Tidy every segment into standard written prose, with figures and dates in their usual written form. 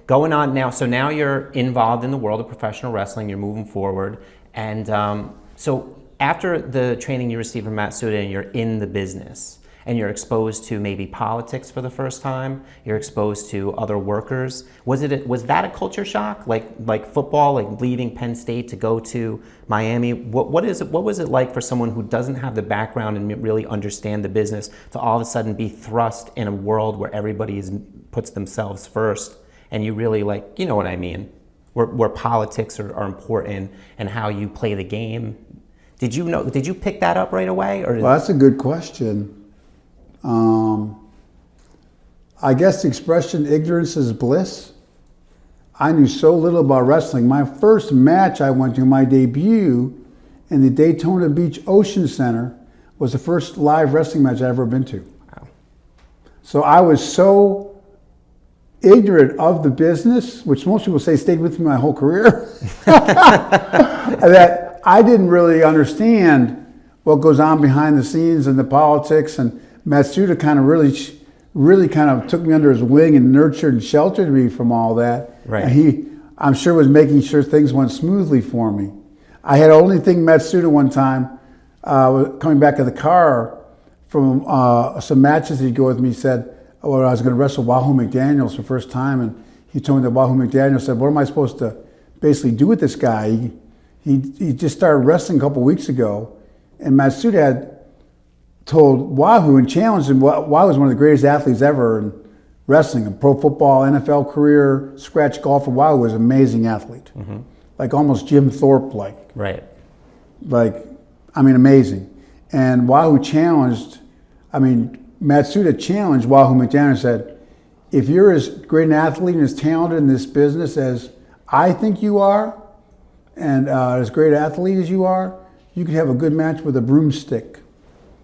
going on now. So now you're involved in the world of professional wrestling. You're moving forward, and so after the training you received from Matsuda, and you're in the business, and you're exposed to maybe politics for the first time, you're exposed to other workers. Was that a culture shock, like football, like leaving Penn State to go to Miami? What was it like for someone who doesn't have the background and really understand the business to all of a sudden be thrust in a world where everybody puts themselves first, and you really, like, you know what I mean, where politics are important and how you play the game? Did you pick that up right away? Or well, that's a good question. I guess the expression ignorance is bliss. I knew so little about wrestling. My first match I went to, my debut in the Daytona Beach Ocean Center, was the first live wrestling match I'd ever been to. Wow. So I was so ignorant of the business, which most people say stayed with me my whole career, that I didn't really understand what goes on behind the scenes and the politics. And Matsuda kind of really kind of took me under his wing and nurtured and sheltered me from all that. Right. And he, I'm sure, was making sure things went smoothly for me. I had only thing Matsuda one time, coming back in the car from some matches he'd go with me, said, well, I was going to wrestle Wahoo McDaniels for the first time, and he told me that Wahoo McDaniels said, what am I supposed to basically do with this guy? He just started wrestling a couple weeks ago, and Matsuda had told Wahoo and challenged him. Wahoo was one of the greatest athletes ever in wrestling, a pro football, NFL career, scratch golfer. Wahoo was an amazing athlete, like almost Jim Thorpe-like. Right. Like, I mean, amazing. And Wahoo challenged, Matsuda challenged Wahoo McDaniel and said, if you're as great an athlete and as talented in this business as I think you are, and as great an athlete as you are, you could have a good match with a broomstick.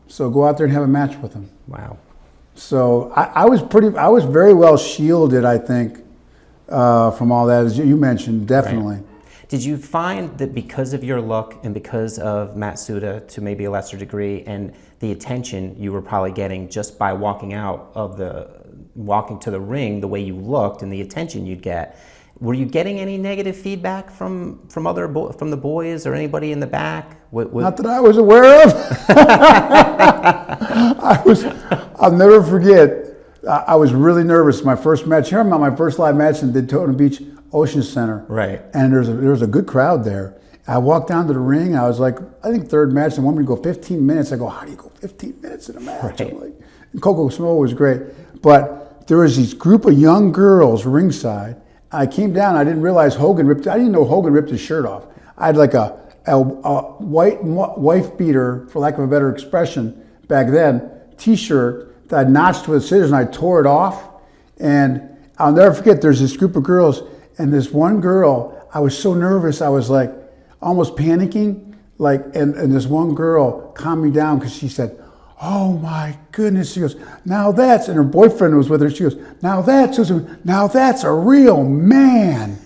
So go out there and have a match with him. Wow. So I was very well shielded, I think, from all that, as you mentioned, definitely. Right. Did you find that because of your look and because of Matsuda to maybe a lesser degree, and the attention you were probably getting just by walking to the ring, the way you looked and the attention you'd get, were you getting any negative feedback from the boys or anybody in the back? Not that I was aware of. I'll never forget. I was really nervous. My first match here, my first live match in Daytona Beach Ocean Center. Right. And there was a good crowd there. I walked down to the ring. I was like, I think third match, and wanted me to go 15 minutes. I go, how do you go 15 minutes in a match? Right. I'm like, and Coco Snow was great, but there was this group of young girls ringside. I came down. I didn't realize I didn't know Hogan ripped his shirt off. I had like a white wife beater, for lack of a better expression, back then, T-shirt that I notched with scissors, and I tore it off. And I'll never forget. There's this group of girls, and this one girl. I was so nervous. I was like almost panicking. And this one girl calmed me down because she said, "Oh my goodness," she goes, "now that's," and her boyfriend was with her, she goes, now that's a real man."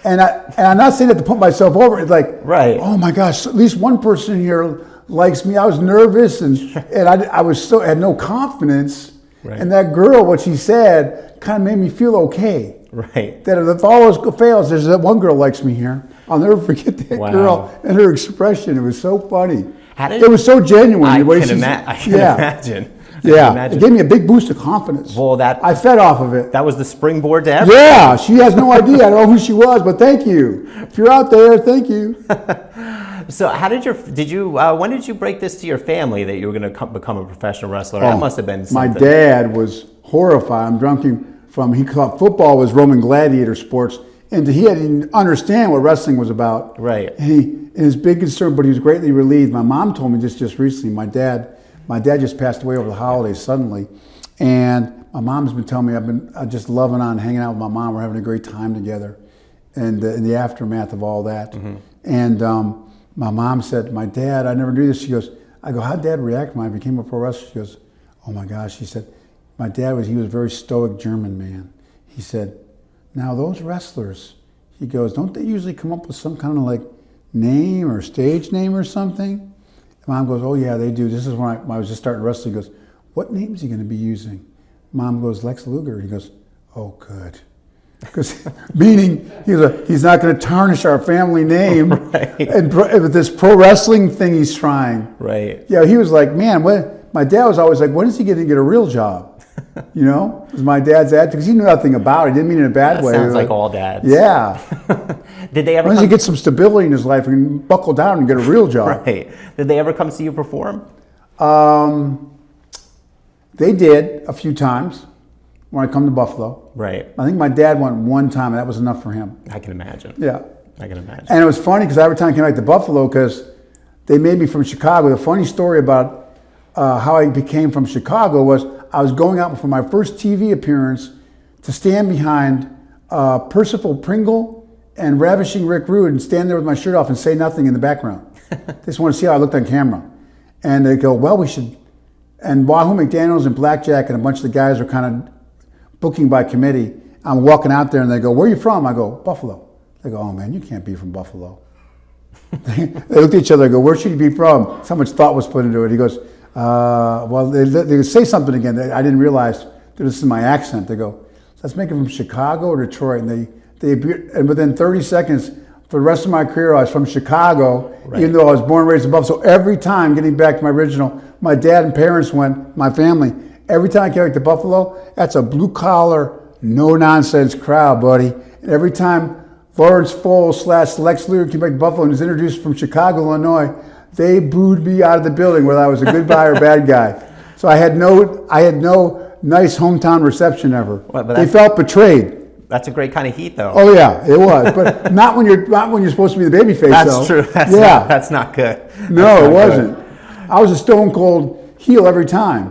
and I'm not saying that to put myself over, it's like, right. Oh my gosh, at least one person here likes me. I was nervous and I had no confidence. Right. And that girl, what she said, kind of made me feel okay. Right. That if all else fails, there's that one girl likes me here. I'll never forget that girl and her expression. It was so funny. It was so genuine. I can imagine. It gave me a big boost of confidence. Well, I fed off of it. That was the springboard to everything. Yeah, she has no idea. I don't know who she was, but thank you. If you're out there, thank you. So, when did you break this to your family that you were going to become a professional wrestler? That must have been something. My dad was horrified. He thought football was Roman gladiator sports, and he didn't understand what wrestling was about. Right. And his big concern, but he was greatly relieved. My mom told me just recently, my dad just passed away over the holidays suddenly, and my mom's been telling me I'm just loving on hanging out with my mom. We're having a great time together, and in the aftermath of all that. Mm-hmm. And my mom said, "My dad, I never knew this." She goes, "I go, how'd Dad react when I became a pro wrestler?" She goes, "Oh my gosh," she said, "my dad was a very stoic German man." He said, "Now those wrestlers," he goes, "don't they usually come up with some kind of like name or stage name or something?" Mom goes, "Oh yeah, they do." This is when I was just starting wrestling. He goes, "What name is he going to be using?" Mom goes, "Lex Luger." He goes, "Oh good." because meaning he's not going to tarnish our family name, Right. and with this pro wrestling thing he's trying. Right. Yeah, he was like, man, my dad was always like, when is he going to get a real job? You know, it was my dad's attitude, because he knew nothing about it. He didn't mean it in a bad way. Sounds like all dads. Yeah. Did they ever When does he get some stability in his life and buckle down and get a real job? Right. Did they ever come see you perform? They did a few times when I come to Buffalo. Right. I think my dad went one time, and that was enough for him. I can imagine. Yeah. I can imagine. And it was funny because every time I came back to Buffalo, because they made me from Chicago. The funny story about how I became from Chicago was I was going out for my first TV appearance to stand behind Percival Pringle and Ravishing Rick Rude and stand there with my shirt off and say nothing in the background. They just want to see how I looked on camera. And they go, well, we should. And Wahoo McDaniels and Blackjack and a bunch of the guys are kind of booking by committee. I'm walking out there and they go, where are you from? I go, Buffalo. They go, oh man, you can't be from Buffalo. They looked at each other and go, where should you be from? So much thought was put into it. He goes, well, they say something again. I didn't realize that this is my accent. They go, let's make it from Chicago or Detroit. And within 30 seconds, for the rest of my career, I was from Chicago, right. Even though I was born and raised in Buffalo. So every time, getting back to my original, my dad and parents went, my family, every time I came back to Buffalo, that's a blue-collar, no-nonsense crowd, buddy. And every time Lawrence Foles / Lex Luger came back to Buffalo and was introduced from Chicago, Illinois, they booed me out of the building, whether I was a good guy or bad guy. So I had no nice hometown reception ever. They felt betrayed. That's a great kind of heat, though. Oh yeah, it was, but not when you're supposed to be the babyface. That's true. That's not good. No, it wasn't. I was a stone cold heel every time.